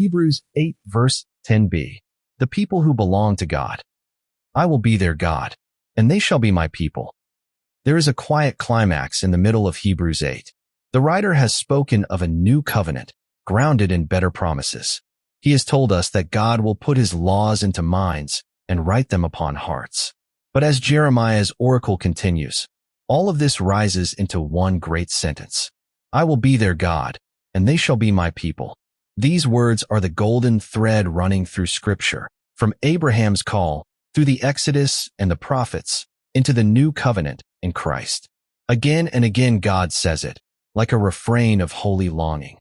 Hebrews 8 verse 10b. The people who belong to God. I will be their God, and they shall be my people. There is a quiet climax in the middle of Hebrews 8. The writer has spoken of a new covenant, grounded in better promises. He has told us that God will put his laws into minds and write them upon hearts. But as Jeremiah's oracle continues, all of this rises into one great sentence. I will be their God, and they shall be my people. These words are the golden thread running through Scripture, from Abraham's call, through the Exodus and the prophets, into the new covenant in Christ. Again and again God says it, like a refrain of holy longing.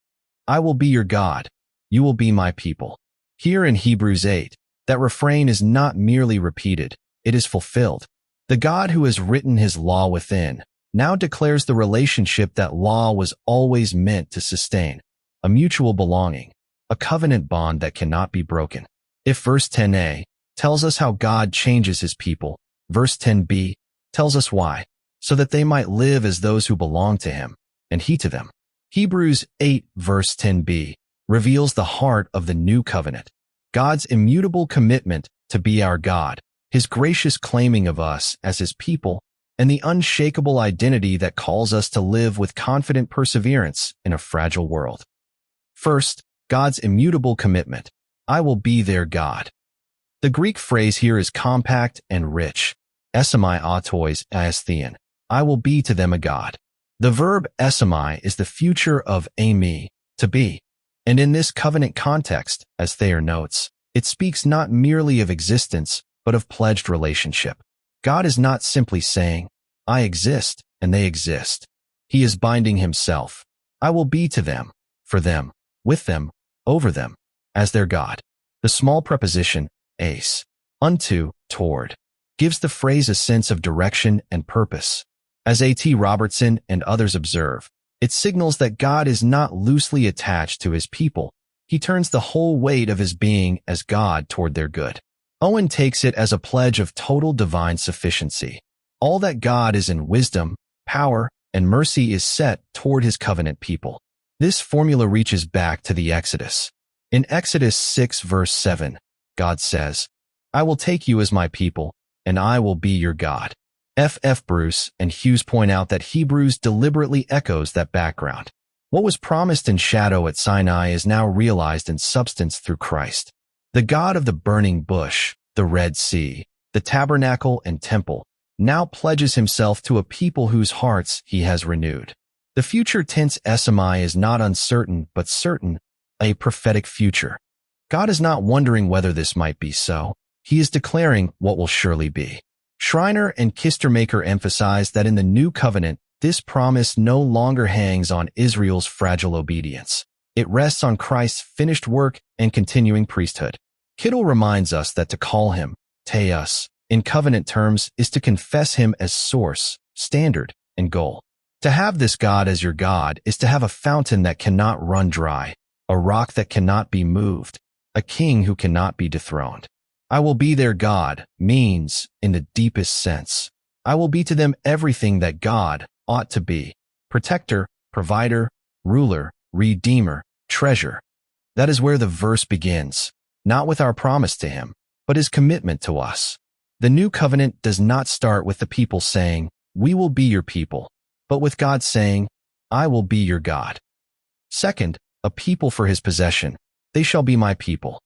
I will be your God, you will be my people. Here in Hebrews 8, that refrain is not merely repeated, it is fulfilled. The God who has written his law within now declares the relationship that law was always meant to sustain, a mutual belonging, a covenant bond that cannot be broken. If verse 10a tells us how God changes his people, verse 10b tells us why, so that they might live as those who belong to him, and he to them. Hebrews 8 verse 10b reveals the heart of the new covenant, God's immutable commitment to be our God, his gracious claiming of us as his people, and the unshakable identity that calls us to live with confident perseverance in a fragile world. First, God's immutable commitment. I will be their God. The Greek phrase here is compact and rich. Esamai autois aesthean. I will be to them a God. The verb esamai is the future of eimi, to be. And in this covenant context, as Thayer notes, it speaks not merely of existence, but of pledged relationship. God is not simply saying, I exist, and they exist. He is binding himself. I will be to them, for them, with them, over them, as their God. The small preposition, ace, unto, toward, gives the phrase a sense of direction and purpose. As A.T. Robertson and others observe, it signals that God is not loosely attached to his people. He turns the whole weight of his being as God toward their good. Owen takes it as a pledge of total divine sufficiency. All that God is in wisdom, power, and mercy is set toward his covenant people. This formula reaches back to the Exodus. In Exodus 6 verse 7, God says, I will take you as my people, and I will be your God. F. Bruce and Hughes point out that Hebrews deliberately echoes that background. What was promised in shadow at Sinai is now realized in substance through Christ. The God of the burning bush, the Red Sea, the tabernacle and temple, now pledges himself to a people whose hearts he has renewed. The future tense esamai is not uncertain but certain, a prophetic future. God is not wondering whether this might be so. He is declaring what will surely be. Schreiner and Kistermaker emphasize that in the new covenant, this promise no longer hangs on Israel's fragile obedience. It rests on Christ's finished work and continuing priesthood. Kittle reminds us that to call him, Teos, in covenant terms is to confess him as source, standard, and goal. To have this God as your God is to have a fountain that cannot run dry, a rock that cannot be moved, a king who cannot be dethroned. I will be their God means, in the deepest sense, I will be to them everything that God ought to be: protector, provider, ruler, redeemer, treasure. That is where the verse begins, not with our promise to him, but his commitment to us. The new covenant does not start with the people saying, we will be your people, but with God saying, I will be your God. Second, a people for his possession. They shall be my people.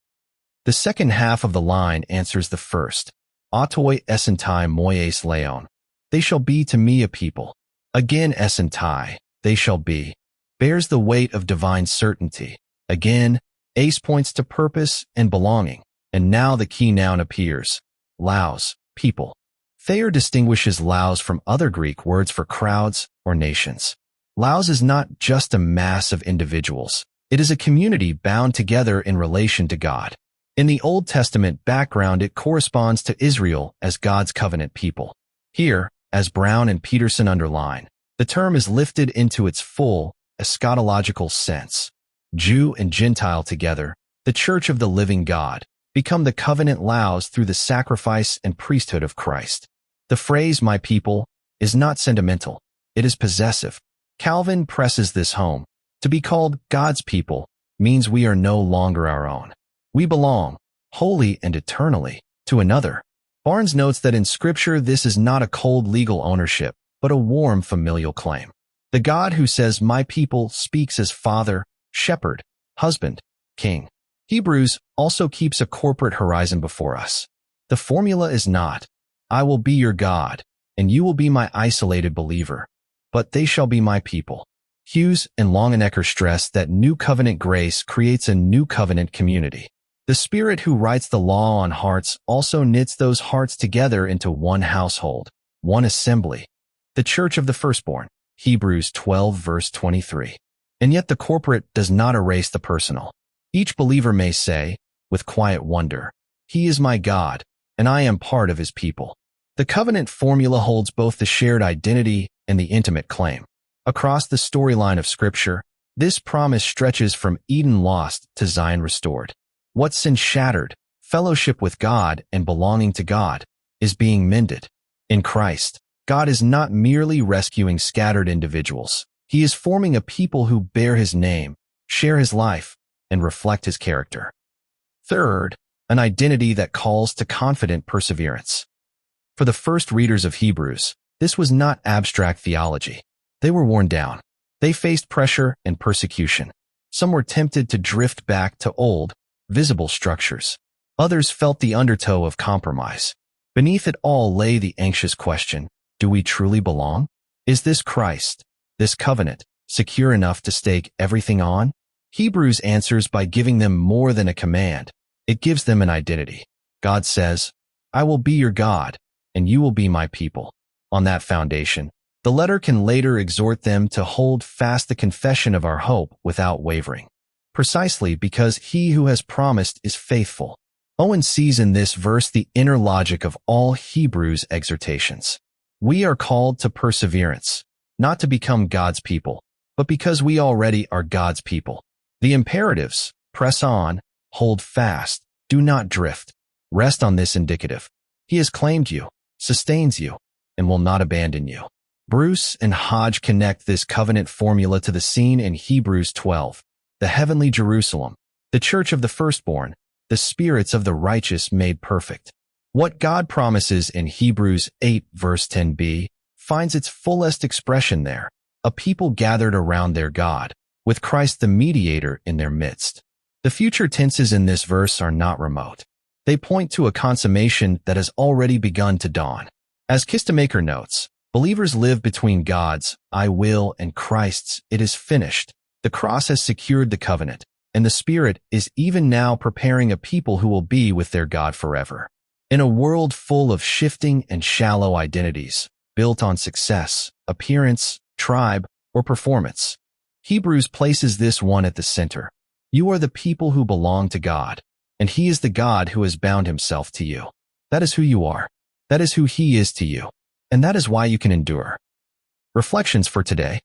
The second half of the line answers the first. Autoi essentai moies leon. They shall be to me a people. Again essentai, they shall be, bears the weight of divine certainty. Again, ace points to purpose and belonging. And now the key noun appears. Laos, people. Thayer distinguishes laos from other Greek words for crowds or nations. Laos is not just a mass of individuals. It is a community bound together in relation to God. In the Old Testament background, it corresponds to Israel as God's covenant people. Here, as Brown and Peterson underline, the term is lifted into its full, eschatological sense. Jew and Gentile together, the church of the living God, become the covenant laos through the sacrifice and priesthood of Christ. The phrase, my people, is not sentimental. It is possessive. Calvin presses this home. To be called God's people means we are no longer our own. We belong, wholly and eternally, to another. Barnes notes that in Scripture this is not a cold legal ownership, but a warm familial claim. The God who says, "My people," speaks as Father, Shepherd, Husband, King. Hebrews also keeps a corporate horizon before us. The formula is not, "I will be your God, and you will be my isolated believer," but "they shall be my people." Hughes and Longenecker stress that new covenant grace creates a new covenant community. The Spirit who writes the law on hearts also knits those hearts together into one household, one assembly, the church of the firstborn. Hebrews 12 verse 23. And yet the corporate does not erase the personal. Each believer may say, with quiet wonder, "He is my God, and I am part of his people." The covenant formula holds both the shared identity and the intimate claim. Across the storyline of Scripture, this promise stretches from Eden lost to Zion restored. What sin shattered, fellowship with God and belonging to God, is being mended. In Christ, God is not merely rescuing scattered individuals. He is forming a people who bear his name, share his life, and reflect his character. Third, an identity that calls to confident perseverance. For the first readers of Hebrews, this was not abstract theology. They were worn down. They faced pressure and persecution. Some were tempted to drift back to old, visible structures. Others felt the undertow of compromise. Beneath it all lay the anxious question, do we truly belong? Is this Christ, this covenant, secure enough to stake everything on? Hebrews answers by giving them more than a command. It gives them an identity. God says, "I will be your God, and you will be my people." On that foundation, the letter can later exhort them to hold fast the confession of our hope without wavering. Precisely because he who has promised is faithful. Owen sees in this verse the inner logic of all Hebrews' exhortations. We are called to perseverance, not to become God's people, but because we already are God's people. The imperatives, press on, hold fast, do not drift, rest on this indicative. He has claimed you, sustains you, and will not abandon you. Bruce and Hodge connect this covenant formula to the scene in Hebrews 12, the heavenly Jerusalem, the church of the firstborn, the spirits of the righteous made perfect. What God promises in Hebrews 8 verse 10b finds its fullest expression there, a people gathered around their God, with Christ the mediator in their midst. The future tenses in this verse are not remote. They point to a consummation that has already begun to dawn. As Kistemaker notes, believers live between God's "I will" and Christ's "it is finished." The cross has secured the covenant, and the Spirit is even now preparing a people who will be with their God forever. In a world full of shifting and shallow identities, built on success, appearance, tribe, or performance, Hebrews places this one at the center. You are the people who belong to God, and He is the God who has bound Himself to you. That is who you are. That is who He is to you. And that is why you can endure. Reflections for today.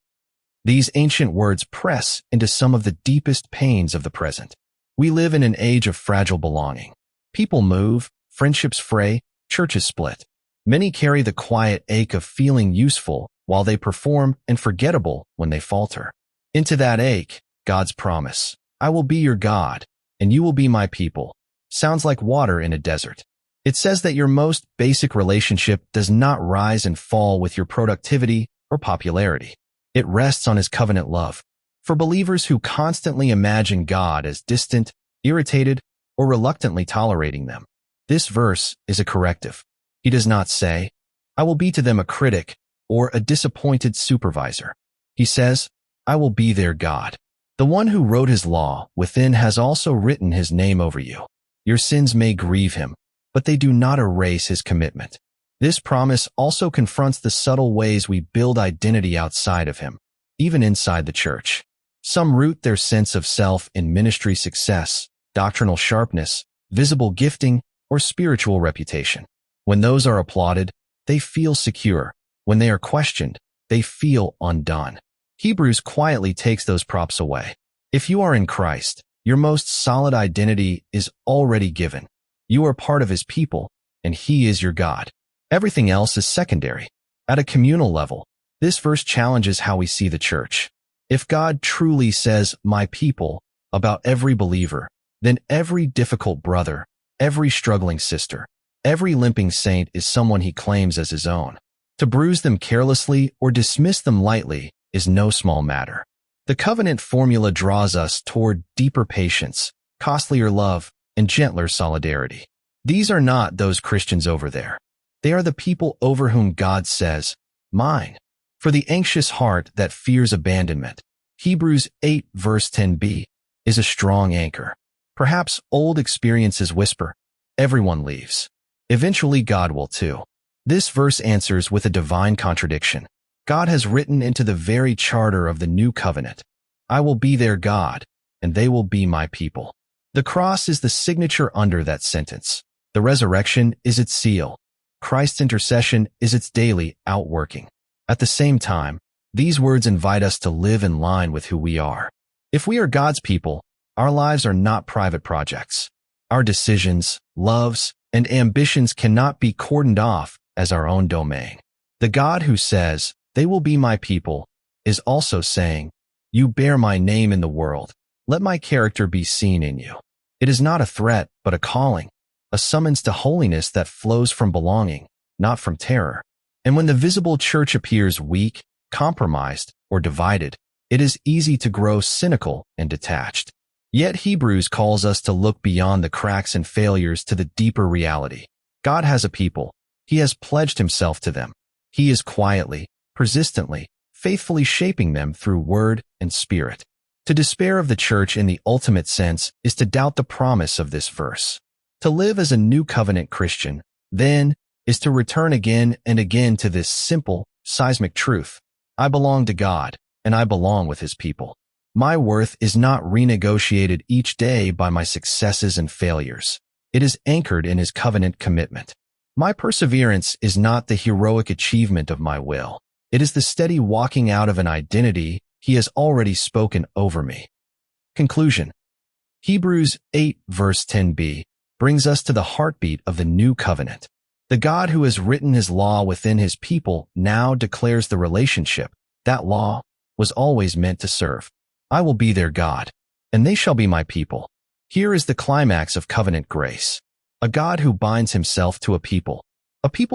These ancient words press into some of the deepest pains of the present. We live in an age of fragile belonging. People move, friendships fray, churches split. Many carry the quiet ache of feeling useful while they perform and forgettable when they falter. Into that ache, God's promise, "I will be your God, and you will be my people," sounds like water in a desert. It says that your most basic relationship does not rise and fall with your productivity or popularity. It rests on His covenant love. For believers who constantly imagine God as distant, irritated, or reluctantly tolerating them, this verse is a corrective. He does not say, "I will be to them a critic or a disappointed supervisor." He says, "I will be their God." The one who wrote His law within has also written His name over you. Your sins may grieve Him, but they do not erase His commitment. This promise also confronts the subtle ways we build identity outside of Him, even inside the church. Some root their sense of self in ministry success, doctrinal sharpness, visible gifting, or spiritual reputation. When those are applauded, they feel secure. When they are questioned, they feel undone. Hebrews quietly takes those props away. If you are in Christ, your most solid identity is already given. You are part of His people, and He is your God. Everything else is secondary. At a communal level, this verse challenges how we see the church. If God truly says, "my people," about every believer, then every difficult brother, every struggling sister, every limping saint is someone he claims as his own. To bruise them carelessly or dismiss them lightly is no small matter. The covenant formula draws us toward deeper patience, costlier love, and gentler solidarity. These are not those Christians over there. They are the people over whom God says, "Mine." For the anxious heart that fears abandonment, Hebrews 8 verse 10b, is a strong anchor. Perhaps old experiences whisper, "Everyone leaves. Eventually God will too." This verse answers with a divine contradiction. God has written into the very charter of the new covenant, "I will be their God, and they will be my people." The cross is the signature under that sentence. The resurrection is its seal. Christ's intercession is its daily outworking. At the same time, these words invite us to live in line with who we are. If we are God's people, our lives are not private projects. Our decisions, loves, and ambitions cannot be cordoned off as our own domain. The God who says, "They will be my people," is also saying, "You bear my name in the world. Let my character be seen in you." It is not a threat, but a calling, a summons to holiness that flows from belonging, not from terror. And when the visible church appears weak, compromised, or divided, it is easy to grow cynical and detached. Yet Hebrews calls us to look beyond the cracks and failures to the deeper reality. God has a people. He has pledged himself to them. He is quietly, persistently, faithfully shaping them through word and spirit. To despair of the church in the ultimate sense is to doubt the promise of this verse. To live as a new covenant Christian, then, is to return again and again to this simple, seismic truth. I belong to God, and I belong with his people. My worth is not renegotiated each day by my successes and failures. It is anchored in his covenant commitment. My perseverance is not the heroic achievement of my will. It is the steady walking out of an identity he has already spoken over me. Conclusion. Hebrews 8 verse 10b brings us to the heartbeat of the new covenant. The God who has written his law within his people now declares the relationship that law was always meant to serve. I will be their God, and they shall be my people. Here is the climax of covenant grace. A God who binds himself to a people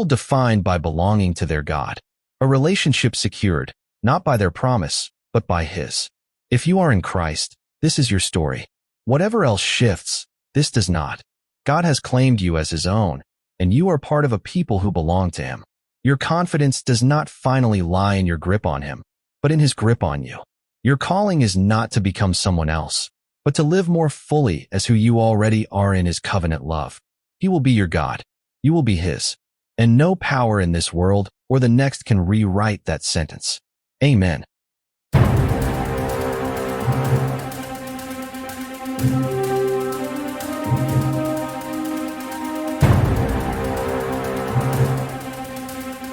defined by belonging to their God, a relationship secured, not by their promise, but by his. If you are in Christ, this is your story. Whatever else shifts, this does not. God has claimed you as his own, and you are part of a people who belong to him. Your confidence does not finally lie in your grip on him, but in his grip on you. Your calling is not to become someone else, but to live more fully as who you already are in his covenant love. He will be your God. You will be his. And no power in this world or the next can rewrite that sentence. Amen.